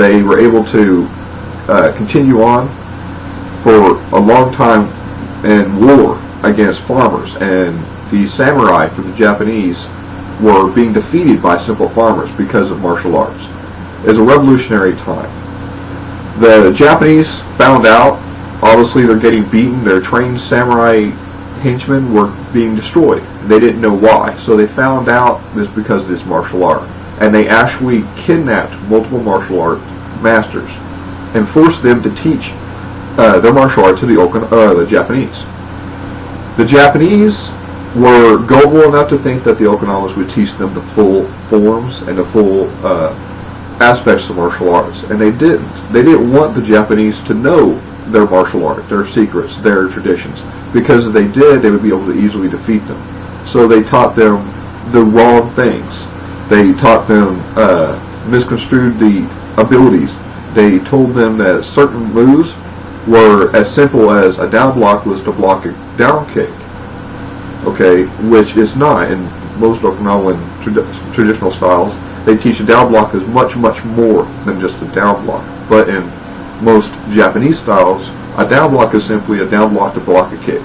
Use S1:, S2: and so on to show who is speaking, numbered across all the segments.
S1: they were able to continue on for a long time in war against farmers, and the samurai from the Japanese were being defeated by simple farmers because of martial arts. It was a revolutionary time. The Japanese found out, obviously they're getting beaten, their trained samurai henchmen were being destroyed. They didn't know why, so they found out this because of this martial art. And they actually kidnapped multiple martial art masters and forced them to teach their martial art to the Japanese. The Japanese were gullible enough to think that the Okinawans would teach them the full forms and the full aspects of martial arts, and they didn't. They didn't want the Japanese to know their martial art, their secrets, their traditions, because if they did, they would be able to easily defeat them. So they taught them the wrong things. They taught them, misconstrued the abilities. They told them that certain moves were as simple as a down block was to block a down kick. Okay, which is not. In most Okinawan traditional styles, they teach a down block as much more than just a down block. But in most Japanese styles, a down block is simply a down block to block a kick.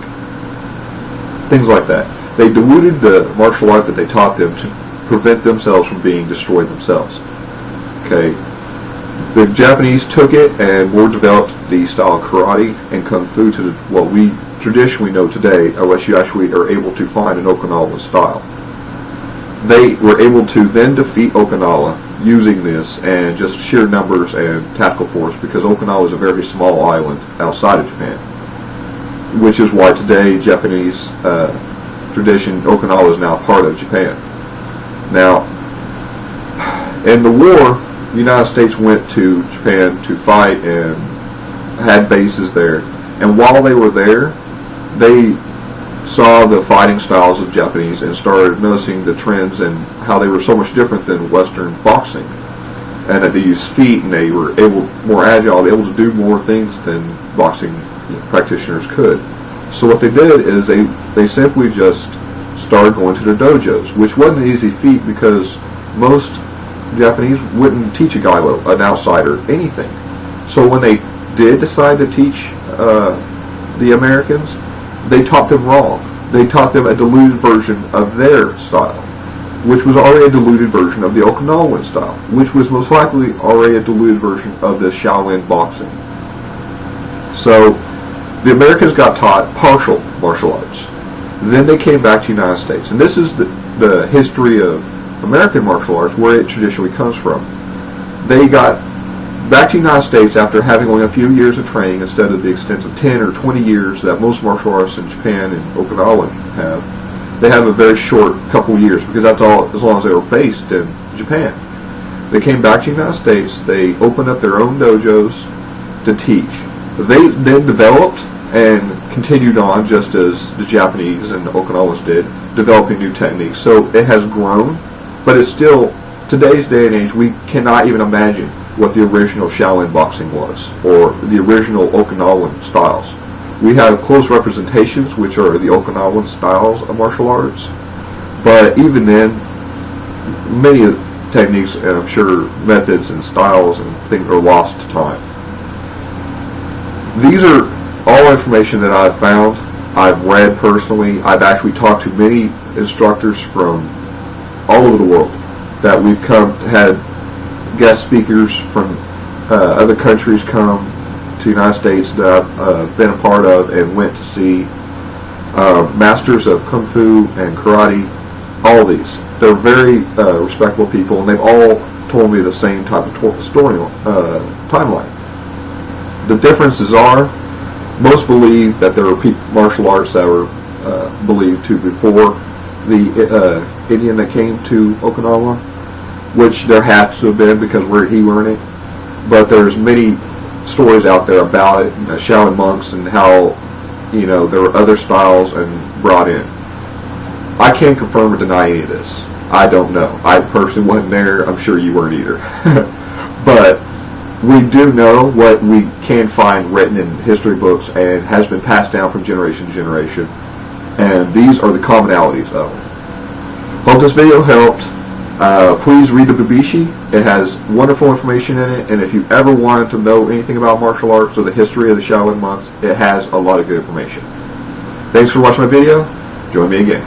S1: Things like that. They diluted the martial art that they taught them to prevent themselves from being destroyed themselves. Okay, the Japanese took it and more developed the style of karate and kung fu to what we traditionally know today, unless you actually are able to find an Okinawan style. They were able to then defeat Okinawa using this and just sheer numbers and tactical force, because Okinawa is a very small island outside of Japan, which is why today Japanese tradition, Okinawa is now part of Japan. Now, in the war, the United States went to Japan to fight and had bases there, and while they were there, they saw the fighting styles of Japanese and started noticing the trends and how they were so much different than Western boxing, and that they used feet and they were more agile, able to do more things than boxing practitioners could. So what they did is they simply just started going to their dojos, which wasn't an easy feat because most Japanese wouldn't teach a guy, an outsider, anything. So when they did decide to teach the Americans, they taught them wrong. They taught them a diluted version of their style, which was already a diluted version of the Okinawan style, which was most likely already a diluted version of the Shaolin boxing. So the Americans got taught partial martial arts. Then they came back to the United States. And this is the history of American martial arts, where it traditionally comes from. They got back to the United States after having only a few years of training instead of the extent of 10 or 20 years that most martial artists in Japan and Okinawa have. They have a very short couple years, because that's all, as long as they were based in Japan. They came back to the United States. They opened up their own dojos to teach. They then developed and continued on, just as the Japanese and the Okinawans did, developing new techniques. So it has grown, but it's still, today's day and age, we cannot even imagine what the original Shaolin boxing was, or the original Okinawan styles. We have close representations, which are the Okinawan styles of martial arts, but even then, many techniques and I'm sure methods and styles and things are lost to time. These are all information that I've found, I've read personally. I've actually talked to many instructors from all over the world that we've had guest speakers from other countries come to the United States that I've been a part of and went to see. Masters of Kung Fu and Karate, all these. They're very respectable people, and they've all told me the same type of story timeline. The differences are, most believe that there were martial arts that were believed to before the Indian that came to Okinawa, which there has to have been because where he learned it. But there's many stories out there about it, Shaolin monks, and how there were other styles and brought in. I can't confirm or deny any of this. I don't know. I personally wasn't there. I'm sure you weren't either. But we do know what we can find written in history books and has been passed down from generation to generation. And these are the commonalities of them. Hope this video helped. Please read the Babishi. It has wonderful information in it, and if you ever wanted to know anything about martial arts or the history of the Shaolin monks, it has a lot of good information. Thanks for watching my video. Join me again.